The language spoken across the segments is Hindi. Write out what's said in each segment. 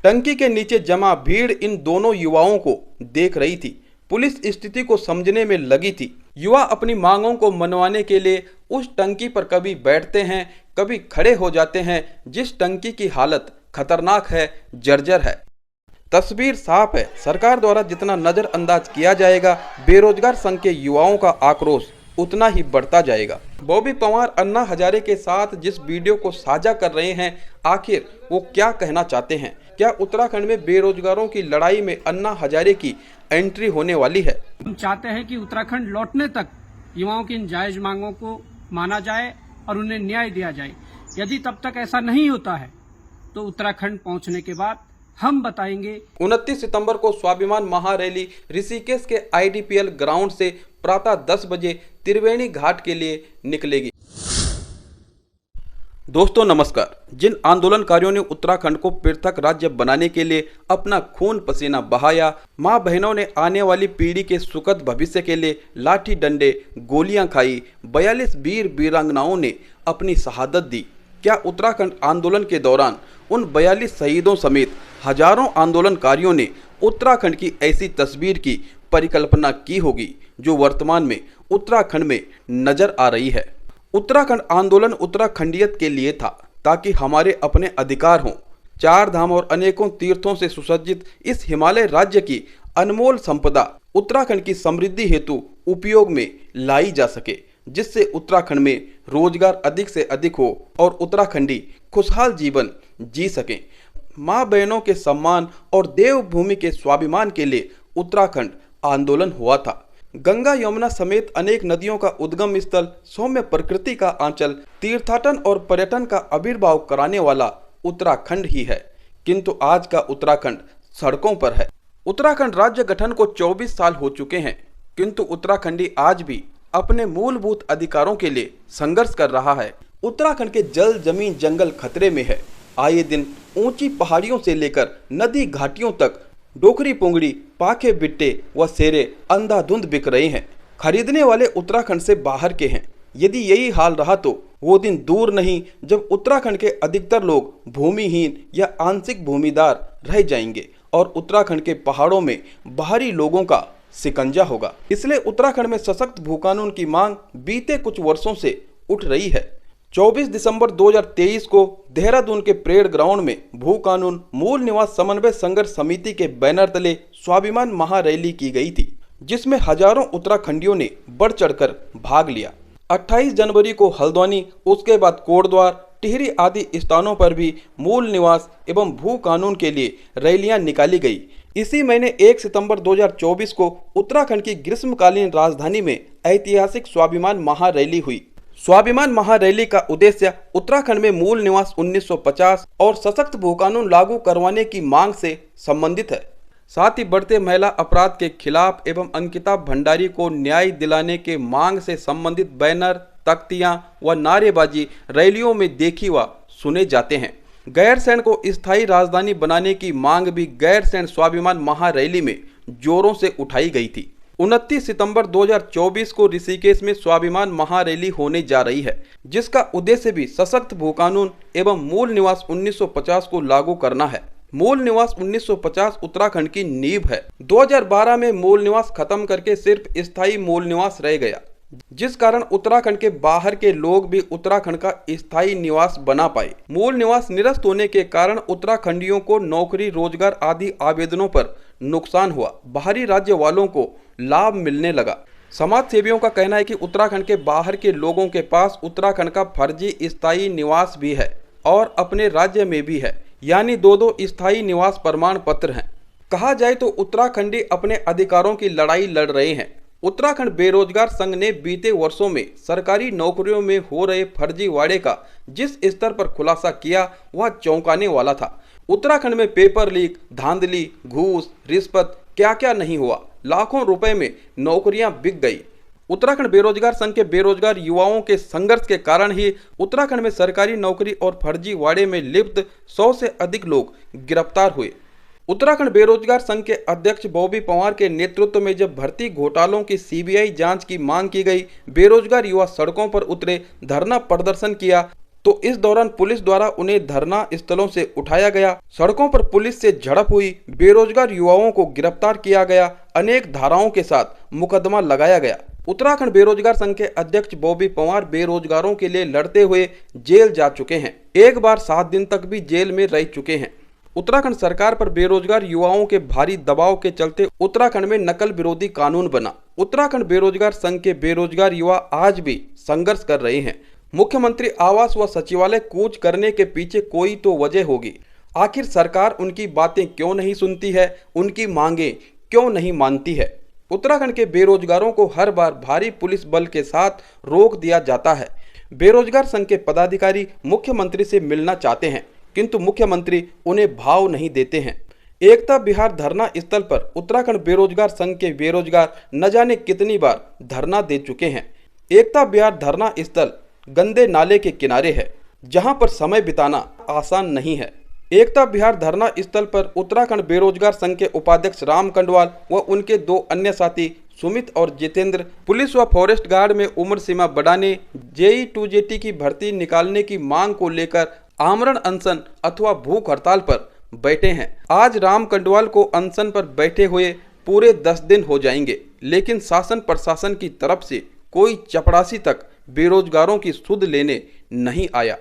टंकी के नीचे जमा भीड़ इन दोनों युवाओं को देख रही थी। पुलिस स्थिति को समझने में लगी थी। युवा अपनी मांगों को मनवाने के लिए उस टंकी पर कभी बैठते हैं, कभी खड़े हो जाते हैं। जिस टंकी की हालत खतरनाक है, जर्जर है। तस्वीर साफ है। सरकार द्वारा जितना नजरअंदाज किया जाएगा, बेरोजगार संघ के युवाओं का आक्रोश उतना ही बढ़ता जाएगा। बॉबी पंवार अन्ना हजारे के साथ जिस वीडियो को साझा कर रहे हैं, आखिर वो क्या कहना चाहते हैं? क्या उत्तराखंड में बेरोजगारों की लड़ाई में अन्ना हजारे की एंट्री होने वाली है? हम चाहते हैं कि उत्तराखंड लौटने तक युवाओं की इन जायज मांगों को माना जाए और उन्हें न्याय दिया जाए। यदि तब तक ऐसा नहीं होता है तो उत्तराखंड पहुंचने के बाद हम बताएंगे। 29 सितंबर को स्वाभिमान महारैली ऋषिकेश के IDPL ग्राउंड से प्रातः 10 बजे त्रिवेणी घाट के लिए निकलेगी। दोस्तों नमस्कार। जिन आंदोलनकारियों ने उत्तराखंड को पृथक राज्य बनाने के लिए अपना खून पसीना बहाया, मां बहनों ने आने वाली पीढ़ी के सुखद भविष्य के लिए लाठी डंडे गोलियां खाई, 42 वीर वीरांगनाओं ने अपनी शहादत दी। क्या उत्तराखंड आंदोलन के दौरान उन 42 शहीदों समेत हजारों आंदोलनकारियों ने उत्तराखंड की ऐसी तस्वीर की परिकल्पना की होगी जो वर्तमान में उत्तराखंड में नजर आ रही है? उत्तराखंड आंदोलन उत्तराखंडियत के लिए था, ताकि हमारे अपने अधिकार हों। 4 धाम और अनेकों तीर्थों से सुसज्जित इस हिमालय राज्य की अनमोल संपदा उत्तराखंड की समृद्धि हेतु उपयोग में लाई जा सके, जिससे उत्तराखंड में रोजगार अधिक से अधिक हो और उत्तराखंडी खुशहाल जीवन जी सकें। मां बहनों के सम्मान और देवभूमि के स्वाभिमान के लिए उत्तराखंड आंदोलन हुआ था। गंगा यमुना समेत अनेक नदियों का उद्गम स्थल, सौम्य प्रकृति का आंचल, तीर्थाटन और पर्यटन का आविर्भाव कराने वाला उत्तराखंड ही है। किंतु आज का उत्तराखंड सड़कों पर है। उत्तराखंड राज्य गठन को 24 साल हो चुके हैं, किंतु उत्तराखंडी आज भी अपने मूलभूत अधिकारों के लिए संघर्ष कर रहा है। उत्तराखंड के जल, जमीन, जंगल खतरे में है। आए दिन ऊंची पहाड़ियों से लेकर नदी घाटियों तक डोकरी पुंगड़ी, पाखे बिट्टे व सेरे अंधाधुंध बिक रहे हैं। खरीदने वाले उत्तराखंड से बाहर के हैं। यदि यही हाल रहा तो वो दिन दूर नहीं जब उत्तराखंड के अधिकतर लोग भूमिहीन या आंशिक भूमिदार रह जाएंगे और उत्तराखंड के पहाड़ों में बाहरी लोगों का शिकंजा होगा। इसलिए उत्तराखंड में सशक्त भू कानून की मांग बीते कुछ वर्षों से उठ रही है। 24 दिसंबर 2023 को देहरादून के परेड ग्राउंड में भू कानून मूल निवास समन्वय संघर्ष समिति के बैनर तले स्वाभिमान महारैली की गई थी, जिसमें हजारों उत्तराखंडियों ने बढ़ चढ़कर भाग लिया। 28 जनवरी को हल्द्वानी, उसके बाद कोटद्वार, टिहरी आदि स्थानों पर भी मूल निवास एवं भू कानून के लिए रैलियां निकाली गई। इसी महीने 1 सितंबर 2024 को उत्तराखंड की ग्रीष्मकालीन राजधानी में ऐतिहासिक स्वाभिमान महारैली हुई। स्वाभिमान महारैली का उद्देश्य उत्तराखंड में मूल निवास 1950 और सशक्त भू कानून लागू करवाने की मांग से संबंधित है। साथ ही बढ़ते महिला अपराध के खिलाफ एवं अंकिता भंडारी को न्याय दिलाने के मांग से संबंधित बैनर, तख्तियां व नारेबाजी रैलियों में देखी व सुने जाते हैं। गैरसैंण को स्थायी राजधानी बनाने की मांग भी गैरसैंण स्वाभिमान महारैली में जोरों से उठाई गई थी। 29 सितंबर 2024 को ऋषिकेश में स्वाभिमान महारैली होने जा रही है, जिसका उद्देश्य भी सशक्त भू कानून एवं मूल निवास 1950 को लागू करना है। मूल निवास 1950 उत्तराखंड की नींव है। 2012 में मूल निवास खत्म करके सिर्फ स्थायी मूल निवास रह गया, जिस कारण उत्तराखंड के बाहर के लोग भी उत्तराखंड का स्थायी निवास बना पाए। मूल निवास निरस्त होने के कारण उत्तराखंडियों को नौकरी, रोजगार आदि आवेदनों पर नुकसान हुआ। बाहरी राज्य वालों को लाभ मिलने लगा। समाज सेवियों का कहना है कि उत्तराखंड के बाहर के लोगों के पास उत्तराखंड का फर्जी स्थायी निवास भी है और अपने राज्य में भी है, यानी दो स्थायी निवास प्रमाण पत्र हैं। कहा जाए तो उत्तराखंडी अपने अधिकारों की लड़ाई लड़ रहे हैं। उत्तराखंड बेरोजगार संघ ने बीते वर्षों में सरकारी नौकरियों में हो रहे फर्जीवाड़े का जिस स्तर पर खुलासा किया वह चौंकाने वाला था। उत्तराखंड में पेपर लीक, धांधली, घूस, रिश्वत क्या क्या नहीं हुआ। लाखों रुपए में नौकरियां बिक गई। उत्तराखंड बेरोजगार संघ के बेरोजगार युवाओं के संघर्ष के कारण ही उत्तराखंड में सरकारी नौकरी और फर्जीवाड़े में लिप्त 100 से अधिक लोग गिरफ्तार हुए। उत्तराखंड बेरोजगार संघ के अध्यक्ष बॉबी पंवार के नेतृत्व में जब भर्ती घोटालों की सीबीआई जांच की मांग की गई, बेरोजगार युवा सड़कों पर उतरे, धरना प्रदर्शन किया, तो इस दौरान पुलिस द्वारा उन्हें धरना स्थलों से उठाया गया, सड़कों पर पुलिस से झड़प हुई, बेरोजगार युवाओं को गिरफ्तार किया गया, अनेक धाराओं के साथ मुकदमा लगाया गया। उत्तराखंड बेरोजगार संघ के अध्यक्ष बॉबी पंवार बेरोजगारों के लिए लड़ते हुए जेल जा चुके हैं। एक बार 7 दिन तक भी जेल में रह चुके हैं। उत्तराखंड सरकार पर बेरोजगार युवाओं के भारी दबाव के चलते उत्तराखंड में नकल विरोधी कानून बना। उत्तराखंड बेरोजगार संघ के बेरोजगार युवा आज भी संघर्ष कर रहे हैं। मुख्यमंत्री आवास व सचिवालय कूच करने के पीछे कोई तो वजह होगी। आखिर सरकार उनकी बातें क्यों नहीं सुनती है, उनकी मांगें क्यों नहीं मानती है। उत्तराखंड के बेरोजगारों को हर बार भारी पुलिस बल के साथ रोक दिया जाता है। बेरोजगार संघ के पदाधिकारी मुख्यमंत्री से मिलना चाहते हैं, किंतु मुख्यमंत्री उन्हें भाव नहीं देते हैं। एकता विहार धरना स्थल पर उत्तराखंड बेरोजगार संघ के बेरोजगार न जाने कितनी बार धरना दे चुके हैं। एकता विहार धरना स्थल गंदे नाले के किनारे है, जहां पर समय बिताना आसान नहीं है। एकता विहार धरना स्थल पर उत्तराखंड बेरोजगार संघ के उपाध्यक्ष राम कंडवाल व उनके 2 अन्य साथी सुमित और जितेंद्र पुलिस व फॉरेस्ट गार्ड में उम्र सीमा बढ़ाने, JEE 2JT की भर्ती निकालने की मांग को लेकर आमरण अनशन अथवा भूख हड़ताल पर बैठे हैं। आज राम कंडवाल को अनशन पर बैठे हुए पूरे 10 दिन हो जाएंगे, लेकिन शासन प्रशासन की तरफ से कोई चपरासी तक बेरोजगारों की सुध लेने नहीं आया।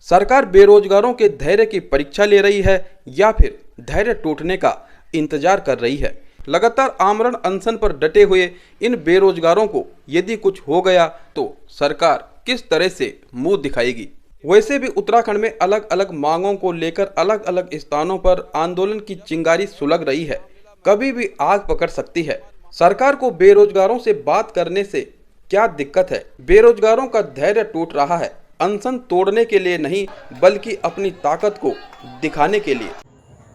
सरकार बेरोजगारों के धैर्य की परीक्षा ले रही है या फिर धैर्य टूटने का इंतजार कर रही है। लगातार आमरण अनशन पर डटे हुए इन बेरोजगारों को यदि कुछ हो गया तो सरकार किस तरह से मुंह दिखाएगी। वैसे भी उत्तराखंड में अलग अलग मांगों को लेकर अलग अलग स्थानों पर आंदोलन की चिंगारी सुलग रही है, कभी भी आग पकड़ सकती है। सरकार को बेरोजगारों से बात करने से क्या दिक्कत है? बेरोजगारों का धैर्य टूट रहा है, अनशन तोड़ने के लिए नहीं बल्कि अपनी ताकत को दिखाने के लिए।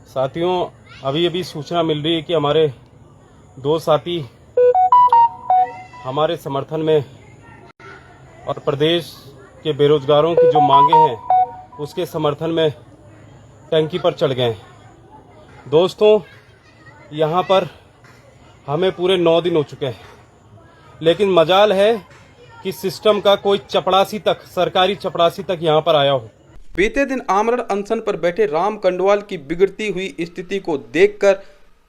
साथियों, अभी सूचना मिल रही है कि हमारे 2 साथी हमारे समर्थन में और प्रदेश के बेरोजगारों की जो मांगे हैं उसके समर्थन में टंकी पर चढ़ गए हैं। दोस्तों, यहाँ पर हमें पूरे 9 दिन हो चुके हैं, लेकिन मजाल है कि सिस्टम का कोई चपड़ासी तक, सरकारी चपड़ासी तक यहाँ पर आया हो। बीते दिन आमरण अनशन पर बैठे राम कंडवाल की बिगड़ती हुई स्थिति को देखकर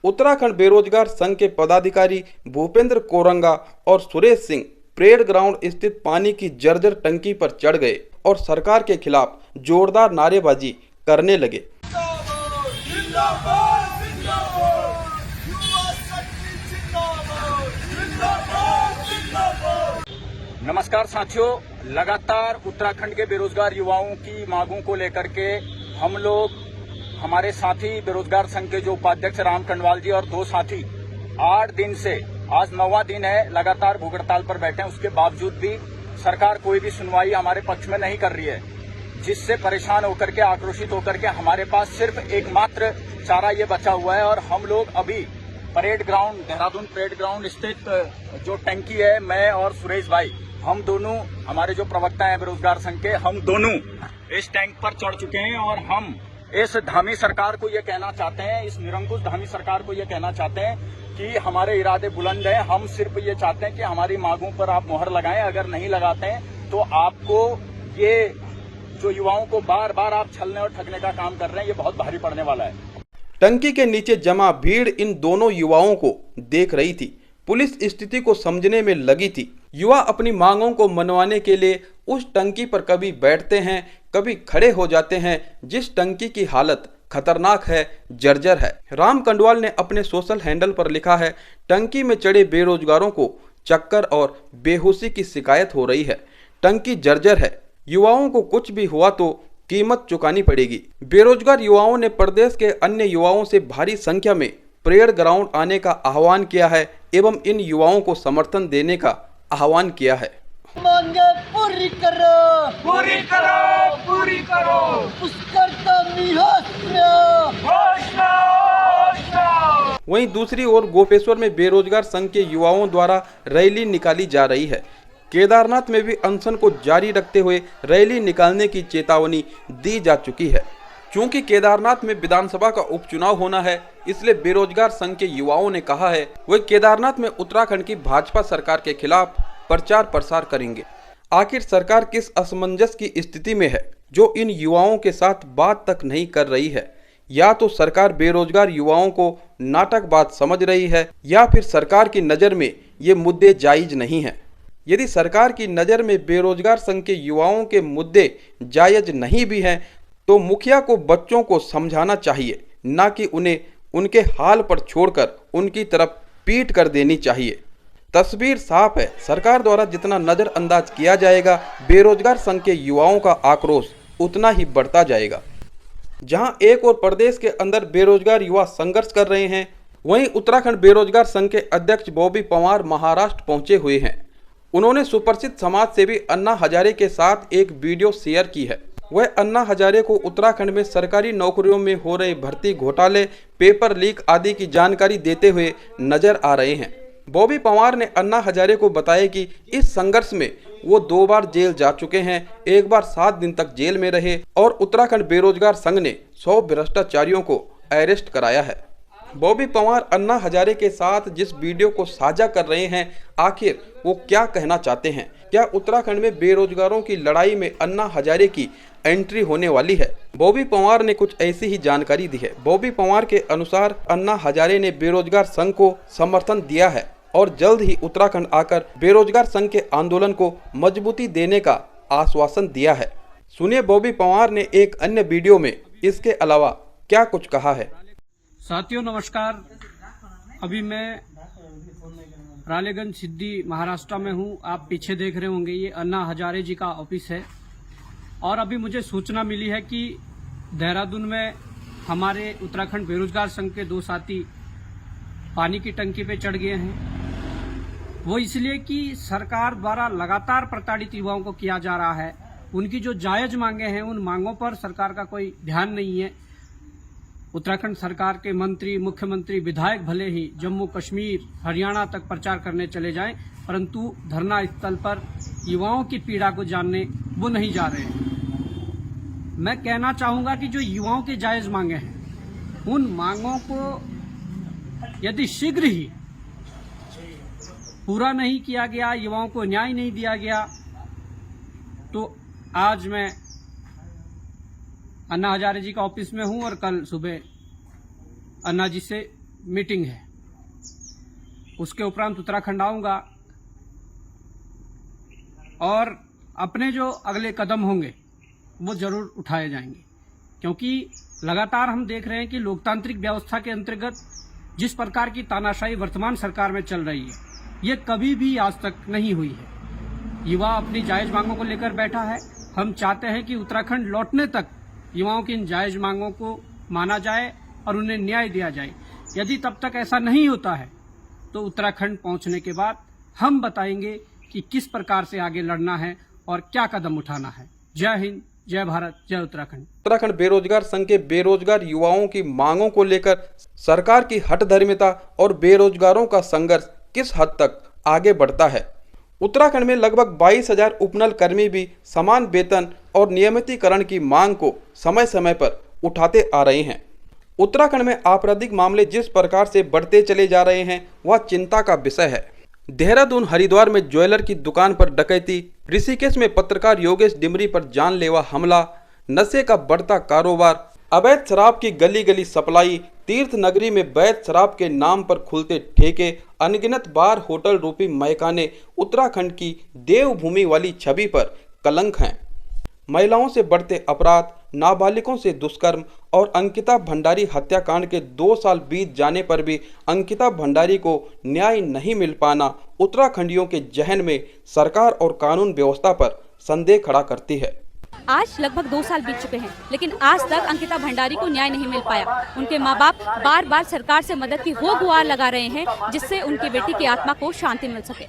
उत्तराखंड बेरोजगार संघ के पदाधिकारी भूपेंद्र कोरंगा और सुरेश सिंह परेड ग्राउंड स्थित पानी की जर्जर टंकी पर चढ़ गए और सरकार के खिलाफ जोरदार नारेबाजी करने लगे। नमस्कार साथियों, लगातार उत्तराखंड के बेरोजगार युवाओं की मांगों को लेकर के हम लोग, हमारे साथी बेरोजगार संघ के जो उपाध्यक्ष राम कंडवाल जी और 2 साथी 8 दिन से, आज 9वां दिन है, लगातार भूख हड़ताल पर बैठे हैं। उसके बावजूद भी सरकार कोई भी सुनवाई हमारे पक्ष में नहीं कर रही है, जिससे परेशान होकर के, आक्रोशित होकर के हमारे पास सिर्फ एकमात्र चारा ये बचा हुआ है। और हम लोग अभी parade ground, Dehradun parade ground स्थित जो टंकी है, मैं और सुरेश भाई, हम दोनों, हमारे जो प्रवक्ता हैं बेरोजगार संघ के, हम दोनों इस टैंक पर चढ़ चुके हैं और हम इस धामी सरकार को ये कहना चाहते हैं, इस निरंकुश धामी सरकार को ये कहना चाहते हैं कि हमारे इरादे बुलंद हैं। हम सिर्फ ये चाहते हैं कि हमारी मांगों पर आप मोहर लगाएं। अगर नहीं लगाते हैं तो आपको, ये जो युवाओं को बार बार आप छलने और ठगने का काम कर रहे हैं, ये बहुत भारी पड़ने वाला है। टंकी के नीचे जमा भीड़ इन दोनों युवाओं को देख रही थी। पुलिस स्थिति को समझने में लगी थी। युवा अपनी मांगों को मनवाने के लिए उस टंकी पर कभी बैठते हैं, कभी खड़े हो जाते हैं। जिस टंकी की हालत खतरनाक है, जर्जर है। राम कंडवाल ने अपने सोशल हैंडल पर लिखा है, टंकी में चढ़े बेरोजगारों को चक्कर और बेहोशी की शिकायत हो रही है। टंकी जर्जर है, युवाओं को कुछ भी हुआ तो कीमत चुकानी पड़ेगी। बेरोजगार युवाओं ने प्रदेश के अन्य युवाओं से भारी संख्या में परेड ग्राउंड आने का आह्वान किया है एवं इन युवाओं को समर्थन देने का आह्वान किया है। मांगे पूरी करो, पूरी करो, पूरी करो, वहीं दूसरी ओर गोपेश्वर में बेरोजगार संघ के युवाओं द्वारा रैली निकाली जा रही है। केदारनाथ में भी अनशन को जारी रखते हुए रैली निकालने की चेतावनी दी जा चुकी है। क्योंकि केदारनाथ में विधानसभा का उपचुनाव होना है, इसलिए बेरोजगार संघ के युवाओं ने कहा है वे केदारनाथ में उत्तराखंड की भाजपा सरकार के खिलाफ प्रचार प्रसार करेंगे। आखिर सरकार किस असमंजस की स्थिति में है, जो इन युवाओं के साथ बात तक नहीं कर रही है। या तो सरकार बेरोजगार युवाओं को नाटकबाज समझ रही है या फिर सरकार की नज़र में ये मुद्दे जायज़ नहीं हैं। यदि सरकार की नज़र में बेरोजगार संघ के युवाओं के मुद्दे जायज़ नहीं भी हैं तो मुखिया को बच्चों को समझाना चाहिए, ना कि उन्हें उनके हाल पर छोड़कर उनकी तरफ पीट कर देनी चाहिए। तस्वीर साफ है, सरकार द्वारा जितना नज़रअंदाज किया जाएगा बेरोजगार संघ के युवाओं का आक्रोश उतना ही बढ़ता जाएगा। जहां एक और प्रदेश के अंदर बेरोजगार युवा संघर्ष कर रहे हैं, वहीं उत्तराखंड बेरोजगार संघ के अध्यक्ष बॉबी पंवार महाराष्ट्र पहुंचे हुए हैं। उन्होंने सुप्रसिद्ध समाज सेवी अन्ना हजारे के साथ एक वीडियो शेयर की है। वह अन्ना हजारे को उत्तराखंड में सरकारी नौकरियों में हो रहे भर्ती घोटाले, पेपर लीक आदि की जानकारी देते हुए नजर आ रहे हैं। बॉबी पंवार ने अन्ना हजारे को बताया कि इस संघर्ष में वो 2 बार जेल जा चुके हैं, एक बार 7 दिन तक जेल में रहे और उत्तराखंड बेरोजगार संघ ने 100 भ्रष्टाचारियों को अरेस्ट कराया है। बॉबी पंवार अन्ना हजारे के साथ जिस वीडियो को साझा कर रहे हैं, आखिर वो क्या कहना चाहते हैं? क्या उत्तराखंड में बेरोजगारों की लड़ाई में अन्ना हजारे की एंट्री होने वाली है? बॉबी पंवार ने कुछ ऐसी ही जानकारी दी है। बॉबी पंवार के अनुसार अन्ना हजारे ने बेरोजगार संघ को समर्थन दिया है और जल्द ही उत्तराखंड आकर बेरोजगार संघ के आंदोलन को मजबूती देने का आश्वासन दिया है। सुनिए बॉबी पंवार ने एक अन्य वीडियो में इसके अलावा क्या कुछ कहा है। साथियों नमस्कार, अभी मैं रालेगंज सिद्धि महाराष्ट्र में हूं। आप पीछे देख रहे होंगे ये अन्ना हजारे जी का ऑफिस है और अभी मुझे सूचना मिली है कि देहरादून में हमारे उत्तराखंड बेरोजगार संघ के 2 साथी पानी की टंकी पे चढ़ गए हैं। वो इसलिए कि सरकार द्वारा लगातार प्रताड़ित युवाओं को किया जा रहा है। उनकी जो जायज मांगे हैं उन मांगों पर सरकार का कोई ध्यान नहीं है। उत्तराखंड सरकार के मंत्री, मुख्यमंत्री, विधायक भले ही जम्मू कश्मीर, हरियाणा तक प्रचार करने चले जाएं, परंतु धरना स्थल पर युवाओं की पीड़ा को जानने वो नहीं जा रहे हैं। मैं कहना चाहूंगा कि जो युवाओं की जायज मांगे हैं उन मांगों को यदि शीघ्र ही पूरा नहीं किया गया, युवाओं को न्याय नहीं दिया गया, तो आज मैं अन्ना हजारे जी का ऑफिस में हूं और कल सुबह अन्ना जी से मीटिंग है। उसके उपरांत उत्तराखंड आऊंगा और अपने जो अगले कदम होंगे वो जरूर उठाए जाएंगे, क्योंकि लगातार हम देख रहे हैं कि लोकतांत्रिक व्यवस्था के अंतर्गत जिस प्रकार की तानाशाही वर्तमान सरकार में चल रही है ये कभी भी आज तक नहीं हुई है। युवा अपनी जायज मांगों को लेकर बैठा है। हम चाहते हैं कि उत्तराखंड लौटने तक युवाओं की इन जायज मांगों को माना जाए और उन्हें न्याय दिया जाए। यदि तब तक ऐसा नहीं होता है तो उत्तराखंड पहुंचने के बाद हम बताएंगे कि किस प्रकार से आगे लड़ना है और क्या कदम उठाना है। जय हिंद, जय भारत, जय उत्तराखंड। उत्तराखंड बेरोजगार संघ के बेरोजगार युवाओं की मांगों को लेकर सरकार की हठधर्मिता और बेरोजगारों का संघर्ष किस हद तक आगे बढ़ता है। उत्तराखंड में लगभग 22,000 उपनल कर्मी भी समान वेतन और नियमितीकरण की मांग को समय समय पर उठाते आ रहे हैं। उत्तराखंड में आपराधिक मामले जिस प्रकार से बढ़ते चले जा रहे हैं वह चिंता का विषय है। देहरादून हरिद्वार में ज्वेलर की दुकान पर डकैती, ऋषिकेश में पत्रकार योगेश डिमरी पर जानलेवा हमला, नशे का बढ़ता कारोबार, अवैध शराब की गली गली सप्लाई, तीर्थ नगरी में वैध शराब के नाम पर खुलते ठेके, अनगिनत बार, होटल रूपी महकाने उत्तराखंड की देवभूमि वाली छवि पर कलंक हैं। महिलाओं से बढ़ते अपराध, नाबालिगों से दुष्कर्म और अंकिता भंडारी हत्याकांड के 2 साल बीत जाने पर भी अंकिता भंडारी को न्याय नहीं मिल पाना उत्तराखंडियों के जहन में सरकार और कानून व्यवस्था पर संदेह खड़ा करती है। आज लगभग 2 साल बीत चुके हैं, लेकिन आज तक अंकिता भंडारी को न्याय नहीं मिल पाया। उनके माँ बाप बार बार सरकार से मदद की वो गुहार लगा रहे हैं जिससे उनकी बेटी की आत्मा को शांति मिल सके।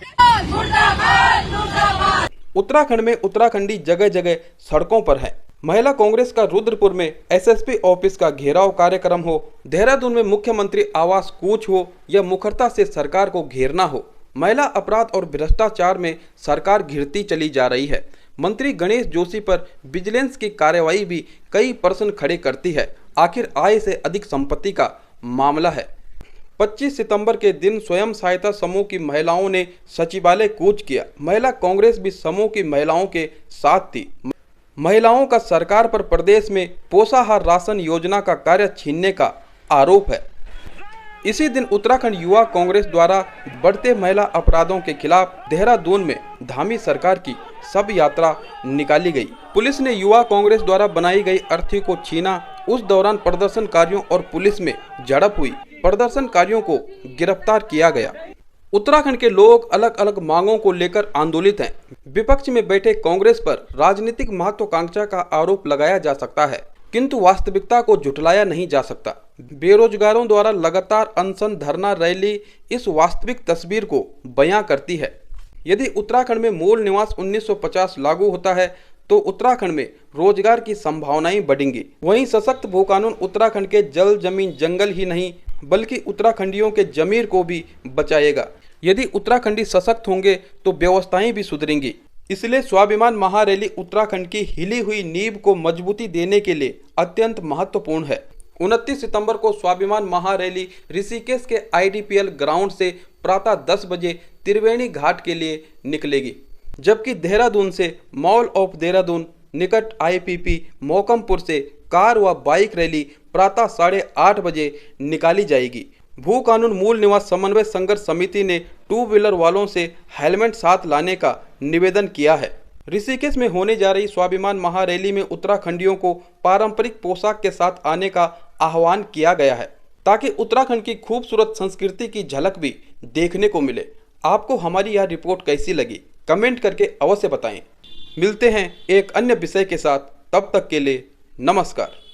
उत्तराखंड में उत्तराखंडी जगह जगह सड़कों पर है। महिला कांग्रेस का रुद्रपुर में एसएसपी ऑफिस का घेराव कार्यक्रम हो, देहरादून में मुख्यमंत्री आवास कूच हो या मुखरता से सरकार को घेरना हो, महिला अपराध और भ्रष्टाचार में सरकार घिरती चली जा रही है। मंत्री गणेश जोशी पर विजिलेंस की कार्रवाई भी कई प्रश्न खड़े करती है। आखिर आय से अधिक संपत्ति का मामला है। 25 सितंबर के दिन स्वयं सहायता समूह की महिलाओं ने सचिवालय कूच किया। महिला कांग्रेस भी समूह की महिलाओं के साथ थी। महिलाओं का सरकार पर प्रदेश में पोषाहार राशन योजना का कार्य छीनने का आरोप है। इसी दिन उत्तराखंड युवा कांग्रेस द्वारा बढ़ते महिला अपराधों के खिलाफ देहरादून में धामी सरकार की शव यात्रा निकाली गई। पुलिस ने युवा कांग्रेस द्वारा बनाई गई अर्थी को छीना। उस दौरान प्रदर्शनकारियों और पुलिस में झड़प हुई। प्रदर्शनकारियों को गिरफ्तार किया गया। उत्तराखंड के लोग अलग अलग मांगों को लेकर आंदोलित हैं। विपक्ष में बैठे कांग्रेस पर राजनीतिक महत्वाकांक्षा का आरोप लगाया जा सकता है, किंतु वास्तविकता को झुठलाया नहीं जा सकता। बेरोजगारों द्वारा लगातार अनशन धरना रैली इस वास्तविक तस्वीर को बयां करती है। यदि उत्तराखंड में मूल निवास 1950 लागू होता है तो उत्तराखंड में रोजगार की संभावनाएं बढ़ेंगी। वहीं सशक्त भू कानून उत्तराखंड के जल जमीन जंगल ही नहीं बल्कि उत्तराखंडियों के जमीर को भी बचाएगा। यदि उत्तराखंडी सशक्त होंगे तो व्यवस्थाएं भी सुधरेंगी। इसलिए स्वाभिमान महारैली उत्तराखंड की हिली हुई नींव को मजबूती देने के लिए अत्यंत महत्वपूर्ण है। 29 सितंबर को स्वाभिमान महारैली ऋषिकेश के IDPL ग्राउंड से प्रातः 10 बजे त्रिवेणी घाट के लिए निकलेगी, जबकि देहरादून से मॉल ऑफ देहरादून निकट IPP मोकमपुर से कार व बाइक रैली प्रातः 8:30 बजे निकाली जाएगी। भू कानून मूल निवास समन्वय संघर्ष समिति ने 2 व्हीलर वालों से हेलमेट साथ लाने का निवेदन किया है। ऋषिकेश में होने जा रही स्वाभिमान महारैली में उत्तराखंडियों को पारंपरिक पोशाक के साथ आने का आह्वान किया गया है, ताकि उत्तराखंड की खूबसूरत संस्कृति की झलक भी देखने को मिले। आपको हमारी यह रिपोर्ट कैसी लगी कमेंट करके अवश्य बताएं। मिलते हैं एक अन्य विषय के साथ, तब तक के लिए नमस्कार।